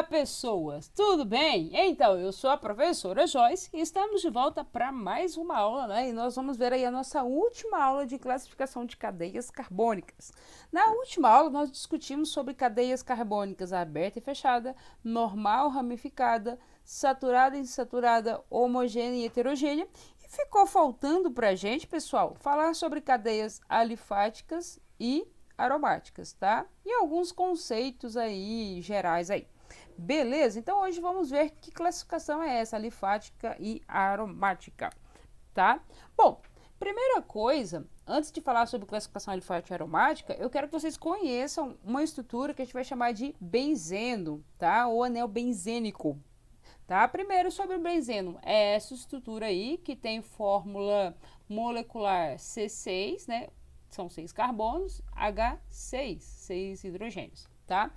pessoas! Tudo bem? Então, eu sou a professora Joyce e estamos de volta para mais uma aula, né? E nós vamos ver aí a nossa última aula de classificação de cadeias carbônicas. Na última aula, nós discutimos sobre cadeias carbônicas aberta e fechada, normal, ramificada, saturada e insaturada, homogênea e heterogênea. E ficou faltando para a gente, pessoal, falar sobre cadeias alifáticas e aromáticas, tá? E alguns conceitos aí gerais aí. Beleza? Então hoje vamos ver que classificação é essa, alifática e aromática, tá? Bom, primeira coisa, antes de falar sobre classificação alifática e aromática, eu quero que vocês conheçam uma estrutura que a gente vai chamar de benzeno, tá? Ou anel benzênico, tá? Primeiro sobre o benzeno, é essa estrutura aí que tem fórmula molecular C6, né? São 6 carbonos, H6, 6 hidrogênios, tá?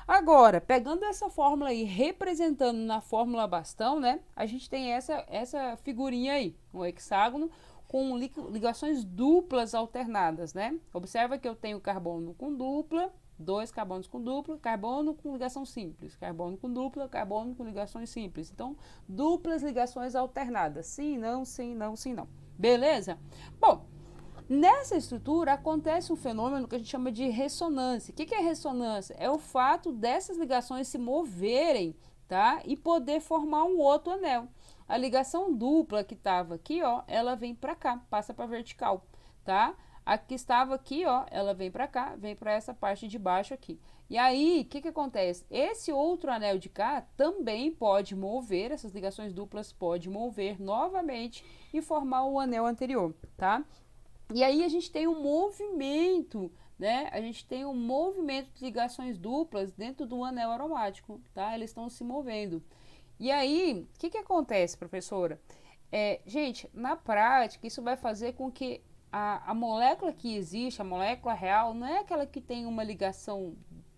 Agora, pegando essa fórmula aí, representando na fórmula bastão, né? A gente tem essa figurinha aí, um hexágono com ligações duplas alternadas, né? Observa que eu tenho carbono com dupla, 2 carbonos com dupla, carbono com ligação simples, carbono com dupla, carbono com ligações simples. Então, duplas ligações alternadas, sim, não, sim, não, sim, não. Beleza? Bom, nessa estrutura acontece um fenômeno que a gente chama de ressonância. O que é ressonância? É o fato dessas ligações se moverem, tá? E poder formar um outro anel. A ligação dupla que estava aqui, ó, ela vem para cá, passa para vertical, tá? A que estava aqui, ó, ela vem para cá, vem para essa parte de baixo aqui. E aí, o que acontece? Esse outro anel de cá também pode mover, essas ligações duplas pode mover novamente e formar o anel anterior, tá? E aí a gente tem um movimento, né? A gente tem um movimento de ligações duplas dentro do anel aromático, tá? Eles estão se movendo. E aí, o que acontece, professora? Gente, na prática, isso vai fazer com que a molécula que existe, a molécula real, não é aquela que tem uma ligação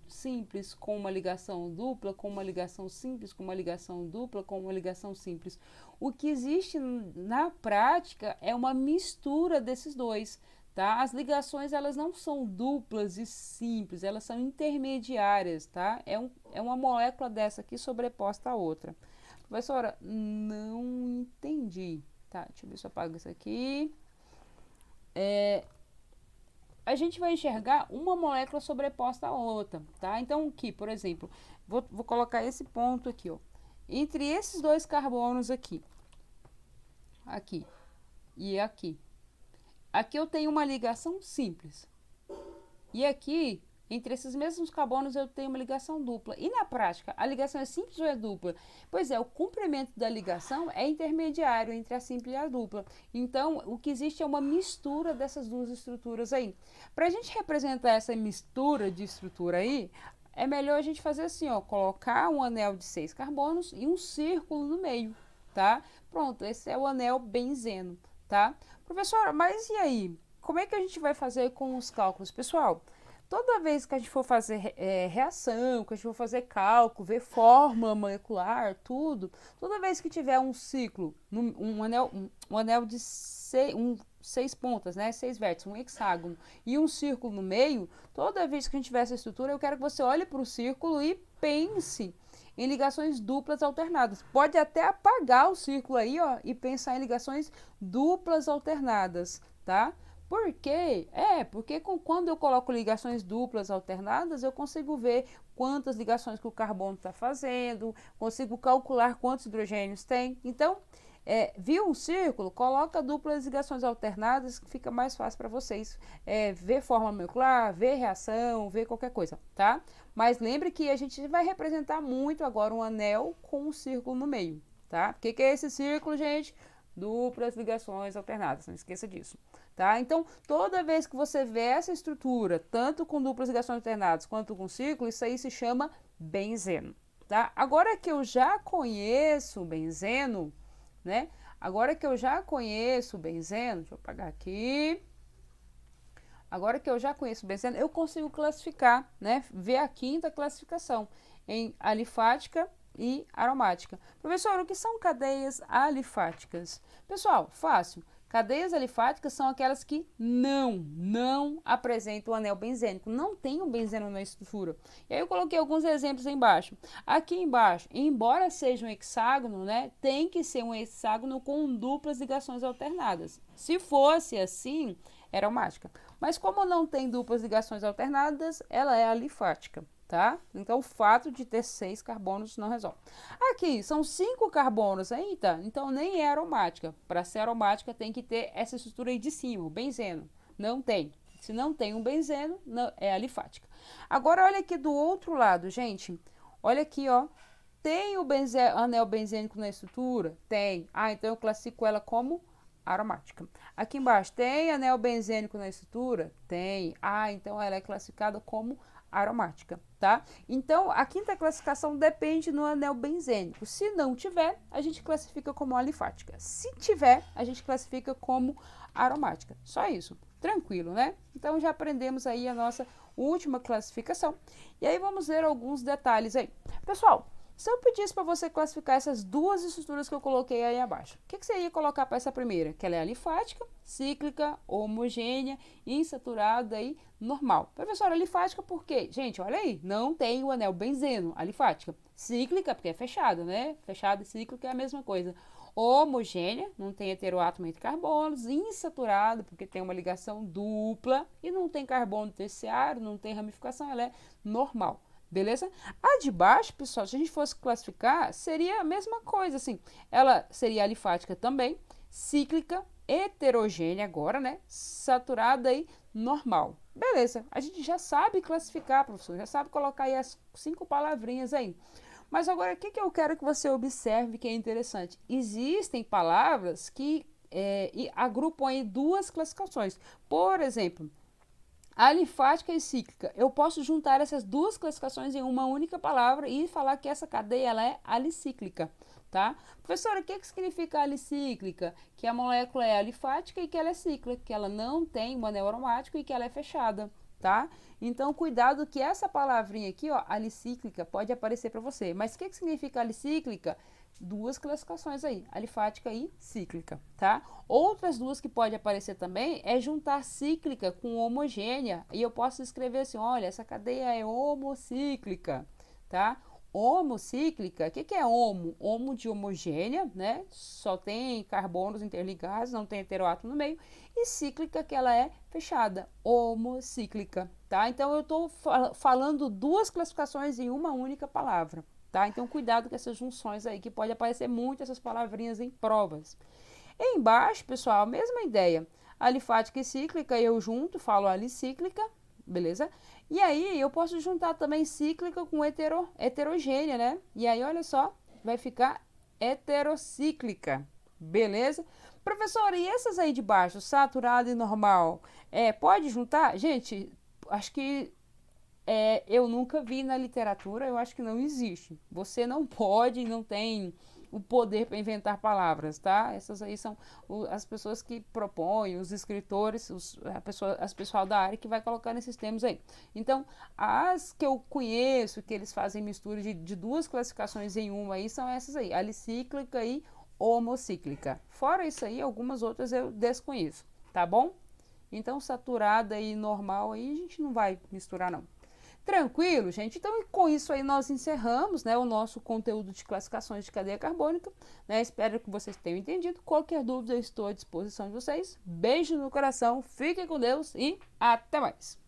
simples com uma ligação dupla, com uma ligação simples, com uma ligação dupla, com uma ligação simples. O que existe na prática é uma mistura desses dois, tá? As ligações, elas não são duplas e simples, elas são intermediárias, tá? É uma molécula dessa aqui sobreposta à outra. Professora, não entendi. Tá, deixa eu ver se eu apago isso aqui. A gente vai enxergar uma molécula sobreposta à outra, tá? Então, aqui, por exemplo, vou colocar esse ponto aqui, ó. Entre esses dois carbonos aqui, aqui e aqui. Aqui eu tenho uma ligação simples. E aqui, entre esses mesmos carbonos, eu tenho uma ligação dupla. E na prática, a ligação é simples ou é dupla? Pois é, o comprimento da ligação é intermediário entre a simples e a dupla. Então, o que existe é uma mistura dessas duas estruturas aí. Para a gente representar essa mistura de estrutura aí, é melhor a gente fazer assim, ó, colocar um anel de 6 carbonos e um círculo no meio, tá? Pronto, esse é o anel benzeno, tá? Professora, mas e aí? Como é que a gente vai fazer com os cálculos? Pessoal, toda vez que a gente for fazer reação, que a gente for fazer cálculo, ver fórmula molecular, tudo, toda vez que tiver um ciclo, um anel de 6 pontas, né, 6 vértices, um hexágono e um círculo no meio, toda vez que a gente tiver essa estrutura, eu quero que você olhe para o círculo e pense em ligações duplas alternadas. Pode até apagar o círculo aí, ó, e pensar em ligações duplas alternadas, tá? Por quê? Porque quando eu coloco ligações duplas alternadas, eu consigo ver quantas ligações que o carbono está fazendo, consigo calcular quantos hidrogênios tem. Então, viu um círculo? Coloca duplas ligações alternadas, que fica mais fácil para vocês ver forma molecular, ver reação, ver qualquer coisa, tá? Mas lembre que a gente vai representar muito agora um anel com um círculo no meio, tá? O que é esse círculo, gente? Duplas ligações alternadas, não esqueça disso, tá? Então, toda vez que você vê essa estrutura, tanto com duplas ligações alternadas quanto com círculo, isso aí se chama benzeno, tá? Agora que eu já conheço o benzeno, né? Agora que eu já conheço o benzeno, deixa eu apagar aqui. Agora que eu já conheço o benzeno, eu consigo classificar, né? Ver a quinta classificação em alifática e aromática. Professor, o que são cadeias alifáticas? Pessoal, fácil. Cadeias alifáticas são aquelas que não apresentam o anel benzênico, não tem um benzeno na estrutura. E aí eu coloquei alguns exemplos aí embaixo. Aqui embaixo, embora seja um hexágono, né, tem que ser um hexágono com duplas ligações alternadas. Se fosse assim, era aromática. Mas como não tem duplas ligações alternadas, ela é alifática. Tá? Então, o fato de ter 6 carbonos não resolve. Aqui, são 5 carbonos ainda, então nem é aromática. Para ser aromática, tem que ter essa estrutura aí de cima, o benzeno. Não tem. Se não tem um benzeno, não, é alifática. Agora, olha aqui do outro lado, gente. Olha aqui, ó. Tem o anel benzênico na estrutura? Tem. Ah, então eu classifico ela como aromática. Aqui embaixo, tem anel benzênico na estrutura? Tem. Ah, então ela é classificada como aromática, tá? Então, a quinta classificação depende no anel benzênico. Se não tiver, a gente classifica como alifática. Se tiver, a gente classifica como aromática. Só isso. Tranquilo, né? Então, já aprendemos aí a nossa última classificação. E aí, vamos ver alguns detalhes aí. Pessoal, se eu pedisse para você classificar essas duas estruturas que eu coloquei aí abaixo, o que você ia colocar para essa primeira? Que ela é alifática, cíclica, homogênea, insaturada e normal. Professora, alifática por quê? Gente, olha aí, não tem o anel benzeno, alifática. Cíclica, porque é fechada, né? Fechada e cíclica é a mesma coisa. Homogênea, não tem heteroátomo entre carbonos, insaturada, porque tem uma ligação dupla e não tem carbono terciário, não tem ramificação, ela é normal. Beleza? A de baixo, pessoal, se a gente fosse classificar, seria a mesma coisa, assim. Ela seria alifática também, cíclica, heterogênea agora, né? Saturada e normal. Beleza, a gente já sabe classificar, professor, já sabe colocar aí as 5 palavrinhas aí. Mas agora, o que eu quero que você observe que é interessante? Existem palavras que agrupam aí duas classificações. Por exemplo, alifática e cíclica. Eu posso juntar essas duas classificações em uma única palavra e falar que essa cadeia ela é alicíclica, tá? Professora, o que significa alicíclica? Que a molécula é alifática e que ela é cíclica, que ela não tem um anel aromático e que ela é fechada, tá? Então, cuidado que essa palavrinha aqui, ó, alicíclica, pode aparecer para você. Mas o que significa alicíclica? Duas classificações aí, alifática e cíclica, tá? Outras duas que pode aparecer também é juntar cíclica com homogênea, e eu posso escrever assim, olha, essa cadeia é homocíclica, tá? Homocíclica, o que é homo? Homo de homogênea, né? Só tem carbonos interligados, não tem heteroátomo no meio, e cíclica que ela é fechada, homocíclica, tá? Então eu estou falando duas classificações em uma única palavra. Tá? Então, cuidado com essas junções aí, que pode aparecer muito essas palavrinhas em provas. E embaixo, pessoal, a mesma ideia. Alifática e cíclica, eu junto, falo alicíclica, beleza? E aí, eu posso juntar também cíclica com heterogênea, né? E aí, olha só, vai ficar heterocíclica, beleza? Professora, e essas aí de baixo, saturada e normal, pode juntar? Gente, acho que eu nunca vi na literatura, eu acho que não existe. Você não pode, não tem o poder para inventar palavras, tá? Essas aí são as pessoas que propõem, os escritores, as pessoal da área que vai colocar nesses termos aí. Então, as que eu conheço, que eles fazem mistura de duas classificações em uma aí, são essas aí, alicíclica e homocíclica. Fora isso aí, algumas outras eu desconheço, tá bom? Então, saturada e normal aí, a gente não vai misturar, não. Tranquilo, gente? Então, com isso aí nós encerramos, né, o nosso conteúdo de classificações de cadeia carbônica, né? Espero que vocês tenham entendido. Qualquer dúvida, eu estou à disposição de vocês. Beijo no coração, fiquem com Deus e até mais!